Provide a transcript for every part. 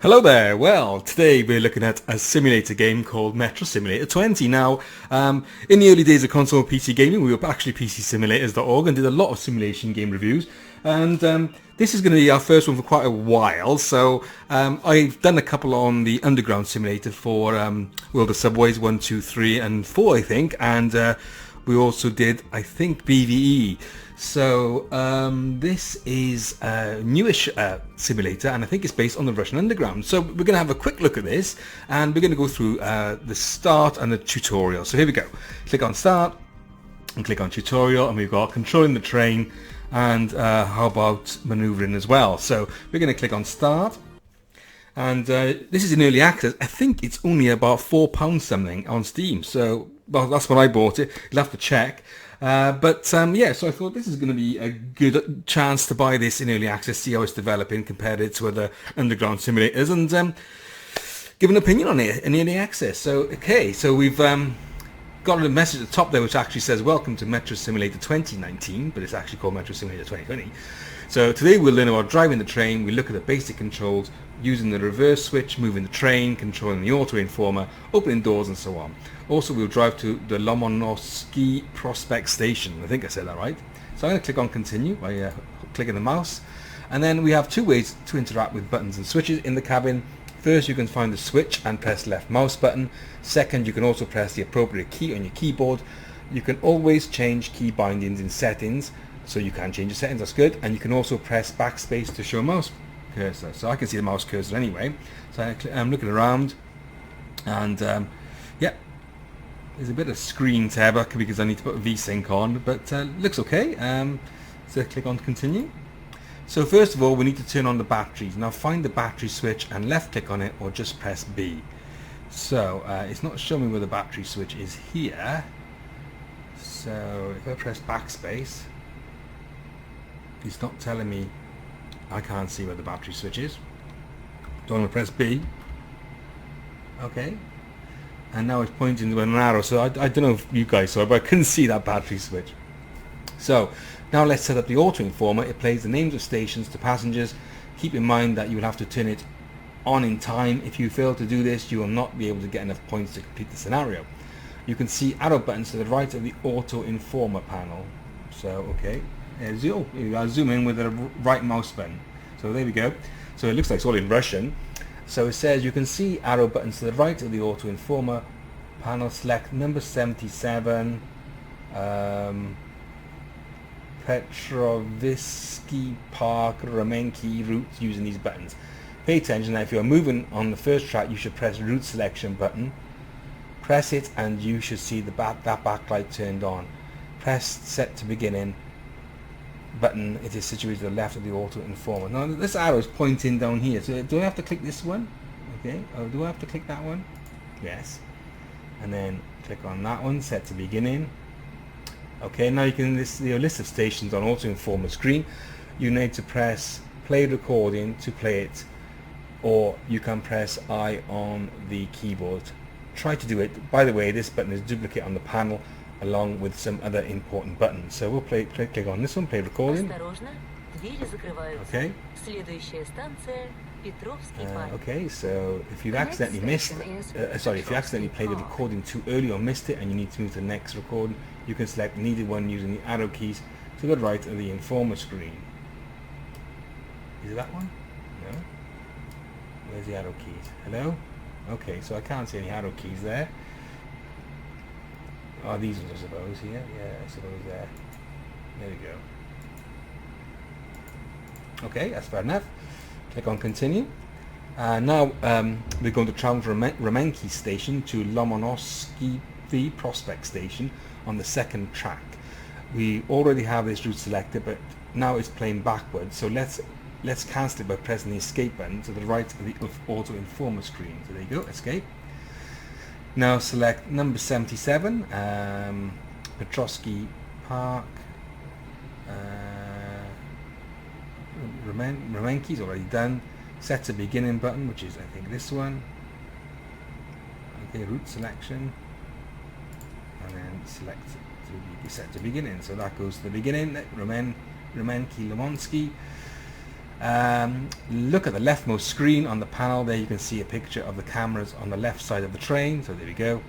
Hello there. Well, today we're looking at a simulator game called Metro Simulator 20. Now, in the early days of console PC gaming, we were actually PCSimulators.org and did a lot of simulation game reviews. And this is going to be our first one for quite a while. So I've done a couple on the Underground Simulator for World of Subways 1, 2, 3 and 4, I think. And we also did, I think, BVE. So this is a newish simulator, and I think it's based on the Russian Underground. So we're going to have a quick look at this, and we're going to go through the start and the tutorial. So here we go. Click on Start, and click on Tutorial, and we've got controlling the train, and how about maneuvering as well. So we're going to click on Start, and this is in early access. I think it's only about £4 something on Steam. So well, that's when I bought it. You'll have to check. Yeah, so I thought this is going to be a good chance to buy this in early access, see how it's developing, compared it to other Underground simulators, and give an opinion on it in early access. So, okay, so we've got a message at the top there which actually says, welcome to Metro Simulator 2019, but it's actually called Metro Simulator 2020. So today we'll learn about driving the train, we look at the basic controls, using the reverse switch, moving the train, controlling the auto informer, opening doors and so on. Also we'll drive to the Lomonosky Prospect Station. I think I said that right. So I'm going to click on continue by clicking the mouse. And then we have two ways to interact with buttons and switches in the cabin. First, you can find the switch and press left mouse button. Second, you can also press the appropriate key on your keyboard. You can always change key bindings in settings, so you can change the settings, that's good. And you can also press backspace to show mouse cursor. So I can see the mouse cursor anyway. So I'm looking around, and yeah, there's a bit of screen tab because I need to put VSync on, but looks okay. So click on continue. So first of all, we need to turn on the batteries. Now find the battery switch and left click on it, or just press B. So it's not showing me where the battery switch is here. So if I press backspace, it's not telling me. I can't see where the battery switch is. So I'm going to press B. Okay. And now it's pointing to an arrow. So I don't know if you guys saw it, but I couldn't see that battery switch. So now let's set up the auto informer. It plays the names of stations to passengers. Keep in mind that you will have to turn it on in time. If you fail to do this, you will not be able to get enough points to complete the scenario. You can see arrow buttons to the right of the auto informer panel. So okay, you gotta zoom in with the right mouse button. So there we go. So it looks like it's all in Russian. So it says you can see arrow buttons to the right of the auto informer panel. Select number 77. Petrovsky Park Ramenki route using these buttons. Pay attention. Now if you're moving on the first track, you should press route selection button. Press it and you should see that backlight turned on. Press set to beginning button. It is situated to the left of the auto informer. Now this arrow is pointing down here. So do I have to click this one? Okay. Oh, do I have to click that one? Yes. And then click on that one. Set to beginning. Okay, now you can list your list of stations on auto informer screen. You need to press play recording to play it, or you can press I on the keyboard. Try to do it. By the way, this button is duplicate on the panel along with some other important buttons. So we'll click on this one, play recording. Okay. Okay, so if you've accidentally if you accidentally played the recording too early or missed it and you need to move to the next recording, you can select neither one using the arrow keys to the right of the informer screen. Is it that one? No. Where's the arrow keys? Hello? Okay, so I can't see any arrow keys there. Oh, these ones I suppose here. Yeah, I suppose there. There we go. Okay, that's fair enough. Click on continue. Now we're going to travel from Ramenki station to Lomonosky Prospect Station on the second track. We already have this route selected, but now it's playing backwards. So let's cancel it by pressing the escape button to the right of the auto informer screen. So there you go, escape. Now select number 77, Petrovsky Park. Ramenki's already done. Set to beginning button, which is I think this one. Okay, route selection, and then select to be set to beginning. So that goes to the beginning. Ramenki Lomonsky. Look at the leftmost screen on the panel. There you can see a picture of the cameras on the left side of the train. So there we go.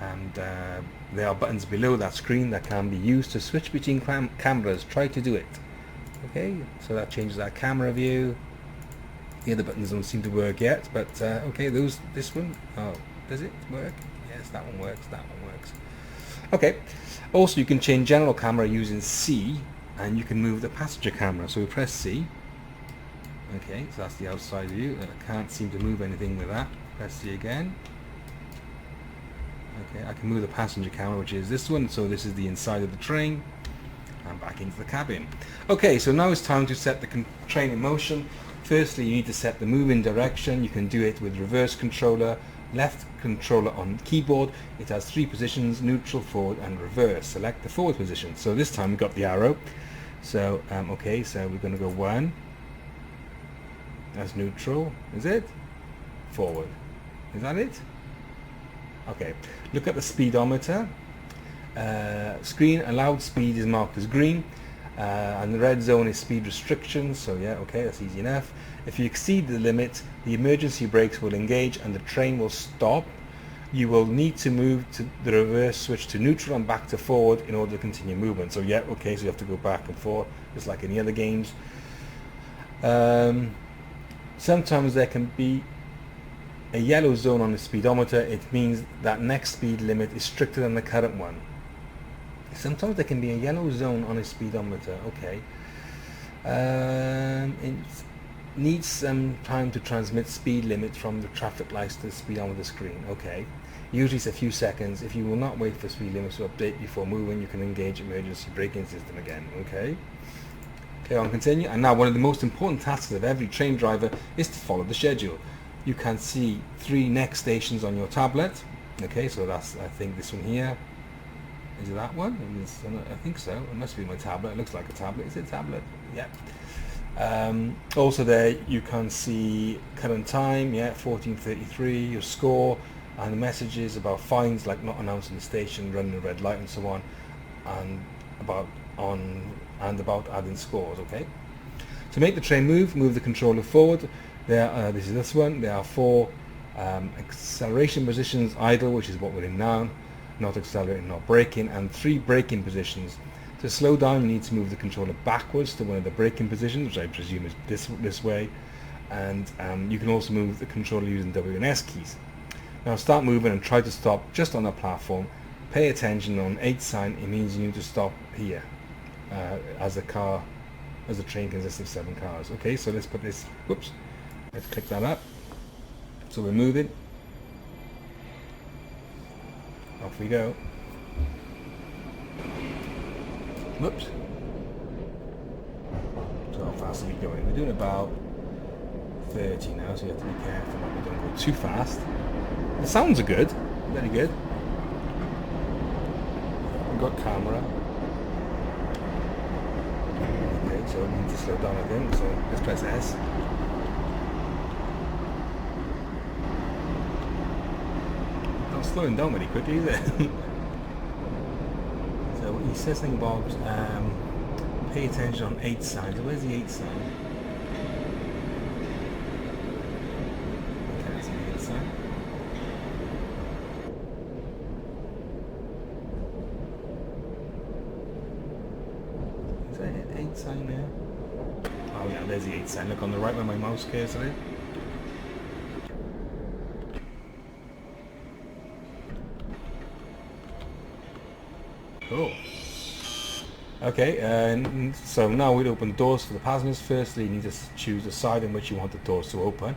And there are buttons below that screen that can be used to switch between cameras. Try to do it. Okay, so that changes our camera view. The other buttons don't seem to work yet, but okay, this one, oh, does it work? Yes, that one works, that one works. Okay, also you can change general camera using C, and you can move the passenger camera. So we press C. Okay, so that's the outside view, and I can't seem to move anything with that. Press C again. Okay, I can move the passenger camera, which is this one, so this is the inside of the train, and back into the cabin. Okay, so now it's time to set the train in motion. Firstly, you need to set the moving direction. You can do it with reverse controller, left controller on keyboard. It has 3 positions: neutral, forward, and reverse. Select the forward position. So this time we got the arrow. So okay, so we're going to go 1. That's neutral. Is it? Forward. Is that it? Okay. Look at the speedometer. Screen allowed speed is marked as green. And the red zone is speed restrictions, so yeah, okay, that's easy enough. If you exceed the limit, the emergency brakes will engage and the train will stop. You will need to move to the reverse switch to neutral and back to forward in order to continue movement. So yeah, okay, so you have to go back and forth just like any other games. Sometimes there can be a yellow zone on the speedometer. It means that next speed limit is stricter than the current one. Sometimes there can be a yellow zone on a speedometer. Okay. It needs some time to transmit speed limit from the traffic lights to the speedometer screen. Okay. Usually it's a few seconds. If you will not wait for speed limits to update before moving, you can engage emergency braking system again. Okay. Okay, I'll continue. And now one of the most important tasks of every train driver is to follow the schedule. You can see 3 next stations on your tablet. Okay, so that's, I think, this one here. Is it that one? I think so. It must be my tablet. It looks like a tablet. Is it a tablet? Yeah. Also there you can see current time, yeah, 14:33, your score, and the messages about fines like not announcing the station, running a red light, and so on, and about adding scores. Okay. To make the train move the controller forward. This is this one. There are 4 acceleration positions: idle, which is what we're in now, not accelerating, not braking, and 3 braking positions. To slow down, you need to move the controller backwards to one of the braking positions, which I presume is this way, and you can also move the controller using W and S keys. Now start moving and try to stop just on the platform. Pay attention on 8 sign. It means you need to stop here, as the train consists of 7 cars. Okay, so let's put this. Whoops. Let's click that up. So we're moving. Off we go. Whoops. So how fast are we going? We're doing about 30 now, so you have to be careful that we don't go too fast. The sounds are good, very good. We've got camera. Okay, so we need to slow down, I think, so let's press S. Not slowing down very quickly, is it? So he says something about pay attention on 8 signs. Where's the 8 sign? Okay, that's the 8 sign. Is that 8 sign there? Oh yeah, there's the 8 sign. Look on the right where my mouse cursor is. Cool. Okay, so now we'll open doors for the passengers. Firstly, you need to choose the side in which you want the doors to open.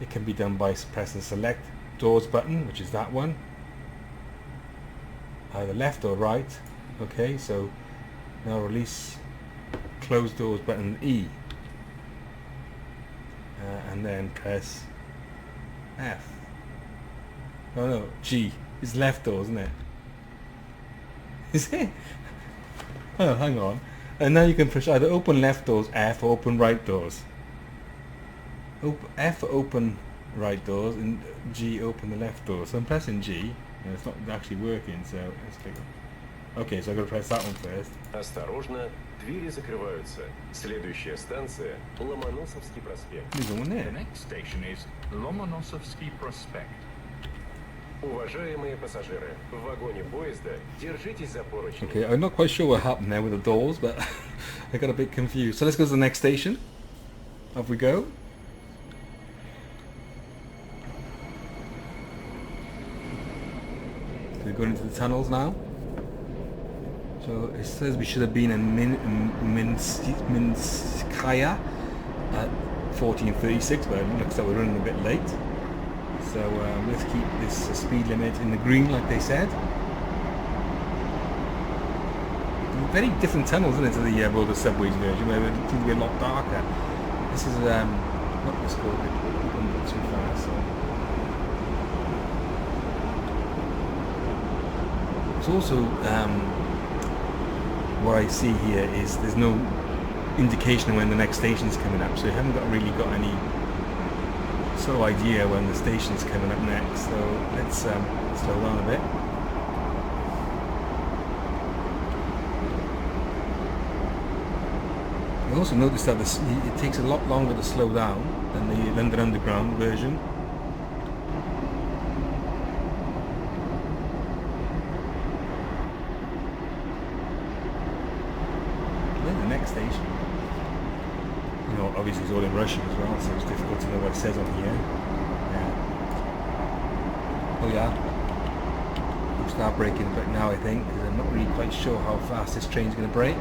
It can be done by pressing select doors button, which is that one. Either left or right. Okay, so now release close doors button E. And then press F. Oh no, G. It's left doors, isn't it? Is it? Oh, hang on. And now you can push either open left doors, F, or open right doors. F for open right doors, and G open the left doors. So I'm pressing G, and it's not actually working, so let's click Okay, so I gotta press that one first. Осторожно, двери закрываются. Следующая станция – Ломоносовский проспект. There's one The there. next station is Lomonosovsky Prospect. Уважаемые пассажиры, в вагоне поезда держитесь за поручни. Okay, I'm not quite sure what happened there with the doors, but I got a bit confused. So let's go to the next station. Off we go. So we're going into the tunnels now. So it says we should have been in Minskaya at 14:36, but it looks like we're running a bit late. So let's keep this speed limit in the green like they said. Very different tunnels, isn't it, to the World of Subways version, where they seem to be a lot darker. This is not this called it, not too fast. So. It's also what I see here is there's no indication of when the next station's coming up, so you haven't really got any sort of idea when the station's coming up next. So let's slow down a bit. I also noticed that it takes a lot longer to slow down than the London Underground version. Where's the next station? You know, obviously it's all in Russian as well, so it's difficult to know what it says on here. Yeah. Oh yeah. We'll start braking a bit now, I think, because I'm not really quite sure how fast this train's going to brake.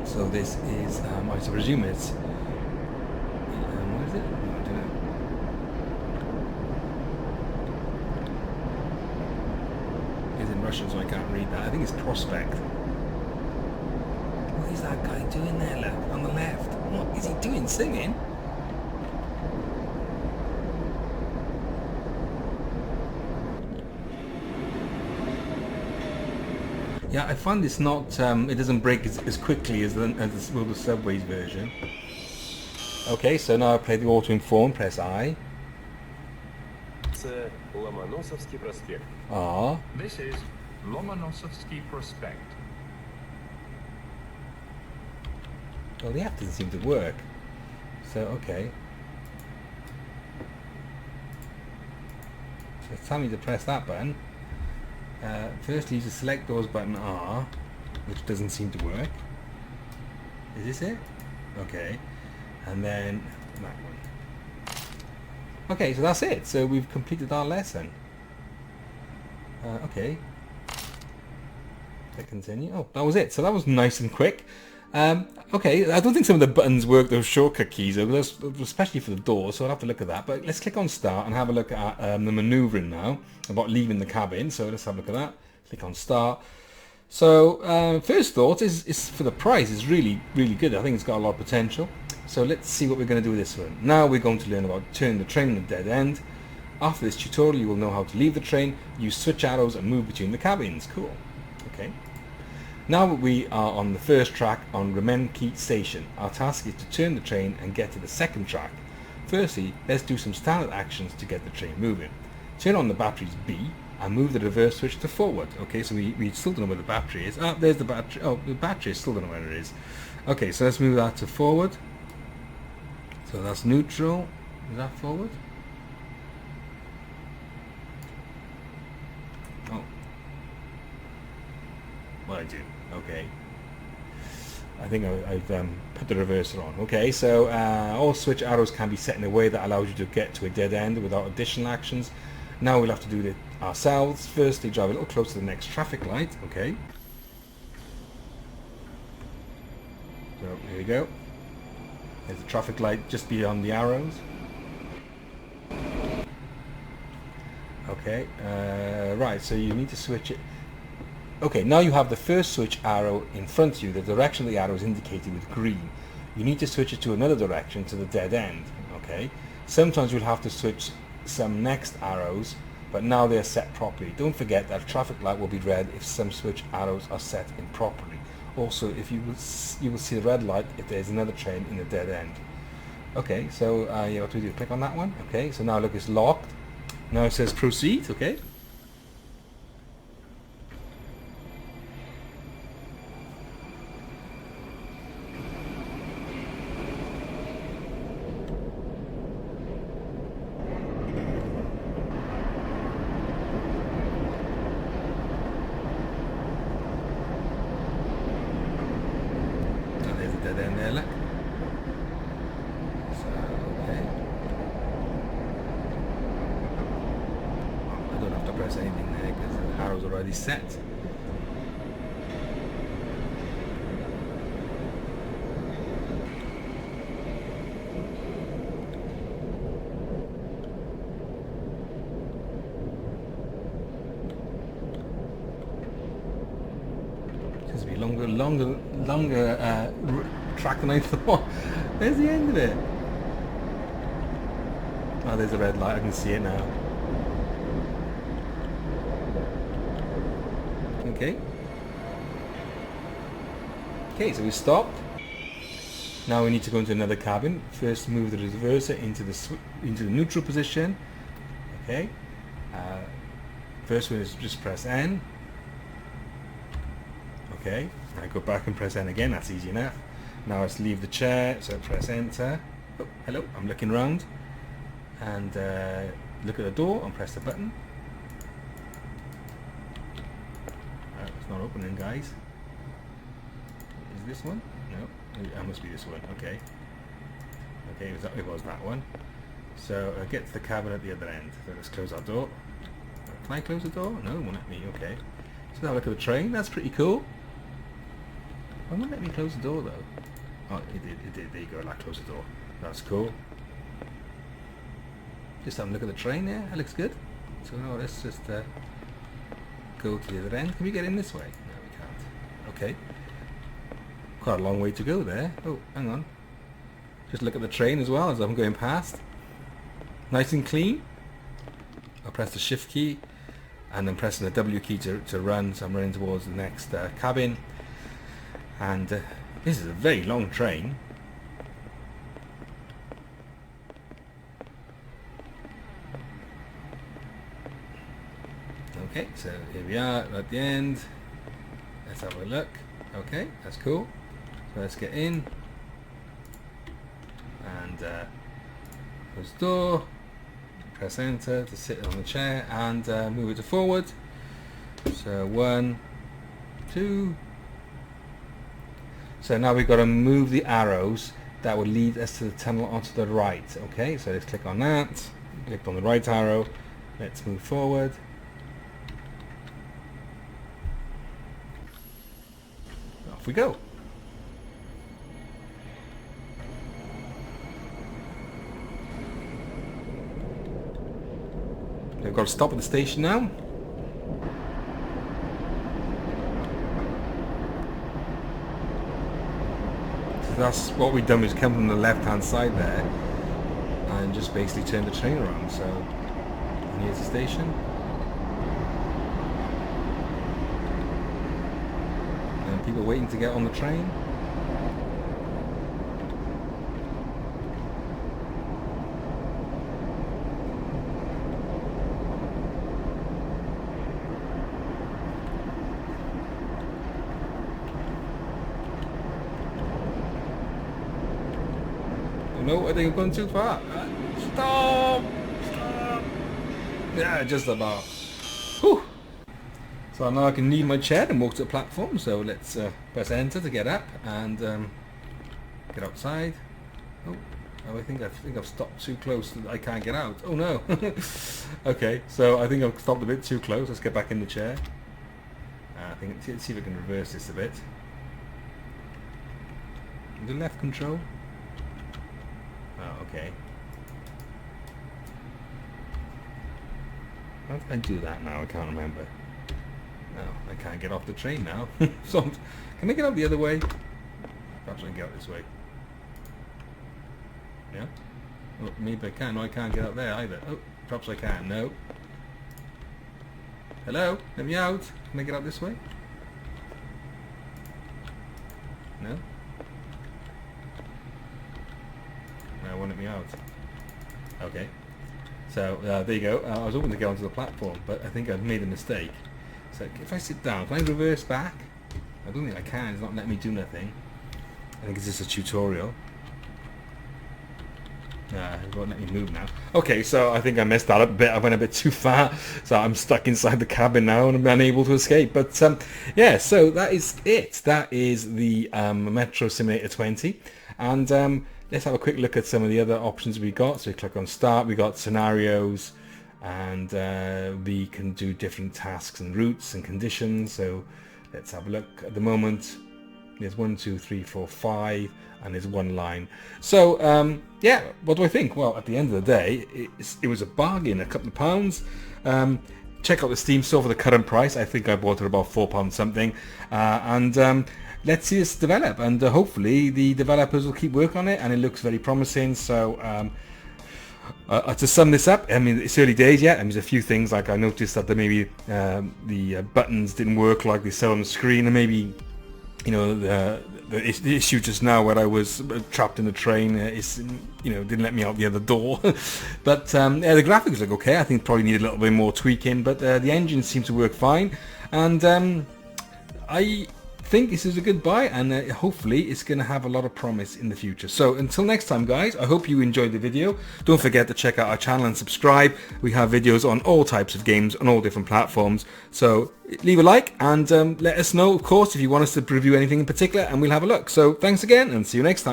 So this is, I presume it's, what is it? No, I don't know. It's in Russian, so I can't read that. I think it's Prospect. What is that guy doing there, look, on the left? What is he doing, singing? Yeah, I find it's not, it doesn't break as quickly as the World of Subways version. Okay, so now I play the auto-inform, press I. Це Ломоносовский проспект. R. This is Lomonosovsky Prospect. Well, the app doesn't seem to work. So, okay. So it's telling me to press that button. First use the select doors button R, which doesn't seem to work. Is this it? Okay. And then that one. Okay, so that's it. So we've completed our lesson. Okay. Click continue. Oh, that was it. So that was nice and quick. Okay, I don't think some of the buttons work, those shortcut keys, especially for the door, so I'll have to look at that. But let's click on start and have a look at the manoeuvring now, about leaving the cabin. So let's have a look at that. Click on start. So first thought is for the price, it's really, really good. I think it's got a lot of potential. So let's see what we're going to do with this one. Now we're going to learn about turning the train in a dead end. After this tutorial, you will know how to leave the train, use switch arrows and move between the cabins. Cool. Okay. Now we are on the first track on Remenki Station. Our task is to turn the train and get to the second track. Firstly, let's do some standard actions to get the train moving. Turn on the batteries B and move the reverse switch to forward. Okay, so we still don't know where the battery is. Ah, there's the battery. Oh, the battery, still don't know where it is. Okay, so let's move that to forward. So that's neutral. Is that forward? Oh. What I do? Okay. I think I've put the reverser on. Okay, so all switch arrows can be set in a way that allows you to get to a dead end without additional actions. Now we'll have to do it ourselves. Firstly, drive a little closer to the next traffic light. Okay. So here we go. There's the traffic light just beyond the arrows. Okay, right, so you need to switch it. Okay, now you have the first switch arrow in front of you. The direction of the arrow is indicated with green. You need to switch it to another direction, to the dead end. Okay, sometimes you'll have to switch some next arrows, but now they're set properly. Don't forget that a traffic light will be red if some switch arrows are set improperly. Also, if you will see the red light if there's another train in the dead end. Okay, so yeah, what do we do? Click on that one. Okay, so now look, it's locked. Now it says proceed. Okay. Now there's a dead end there, look. So, okay. I don't have to press anything there because the arrow's already set. Seems to be longer track than I thought. There's the end of it. Oh, there's a red light. I can see it now. Okay. Okay, so we stopped. Now we need to go into another cabin. First, move the reverser into the neutral position. Okay. First one is just press N. Okay. I go back and press N again. That's easy enough. Now let's leave the chair. So press Enter. Oh, hello. I'm looking around. And look at the door and press the button. It's not opening, guys. Is this one? No, it must be this one. Okay. Okay, it was that one. So get to the cabin at the other end. So let's close our door. Can I close the door? No, it won't let me. Okay. So now look at the train. That's pretty cool. Why won't let me close the door though? Oh, it did. There you go. Like close the door. That's cool. Just have a look at the train there. That looks good. So now let's just go to the other end. Can we get in this way? No, we can't. Okay. Quite a long way to go there. Oh, hang on. Just look at the train as well as I'm going past. Nice and clean. I'll press the shift key and then pressing the W key to run. So I'm running towards the next cabin. And this is a very long train. Okay, so here we are at the end. Let's have a look. Okay, that's cool. So let's get in. And close the door. Press enter to sit on the chair and move it to forward. So 1, 2. So now we've got to move the arrows that would lead us to the tunnel onto the right. Okay, so let's click on that. Click on the right arrow. Let's move forward. Off we go. We've got to stop at the station now. So that's what we've done, is come from the left hand side there and just basically turn the train around. So here's the station. And people waiting to get on the train. No, I think I've gone too far. Stop! Stop! Yeah, just about. Whew. So now I can leave my chair and walk to the platform. So let's press enter to get up and get outside. Oh, I think I've stopped too close. I can't get out. Oh no. Okay, so I think I've stopped a bit too close. Let's get back in the chair. Let's see if I can reverse this a bit. The left control. Oh, okay. How did I do that now? I can't remember. No, I can't get off the train now. So, can I get out the other way? Perhaps I can get out this way. Yeah? Well, maybe I can. No, I can't get out there either. Oh, perhaps I can. No. Hello? Let me out. Can I get out this way? No? I want let me out. Okay. So there you go. I was hoping to get onto the platform, but I think I've made a mistake. So if I sit down, can I reverse back? I don't think I can. It's not letting me do nothing. I think it's just a tutorial. It won't let me move now. Okay, so I think I messed that up a bit. I went a bit too far, so I'm stuck inside the cabin now and I'm unable to escape. But yeah, so that is it. That is the Metro Simulator 20. And let's have a quick look at some of the other options we got. So we click on Start. We got scenarios, and we can do different tasks and routes and conditions. So let's have a look. At the moment, there's 1, 2, 3, 4, 5, and there's one line. So yeah, what do I think? Well, at the end of the day, it was a bargain, a couple of pounds. Check out the Steam store for the current price. I think I bought it about £4 something. And let's see this develop, and hopefully the developers will keep working on it, and it looks very promising. So to sum this up, I mean, it's early days yet. I mean, there's a few things, like I noticed that maybe the buttons didn't work like they said on the screen, and maybe, you know, the issue just now where I was trapped in the train didn't let me out the other door. But yeah, the graphics look okay. I think probably need a little bit more tweaking, but the engine seems to work fine, and I think this is a good buy, and hopefully it's going to have a lot of promise in the future. So until next time, guys, I hope you enjoyed the video. Don't forget to check out our channel and subscribe. We have videos on all types of games on all different platforms. So leave a like, and let us know, of course, if you want us to review anything in particular, and we'll have a look. So thanks again, and see you next time.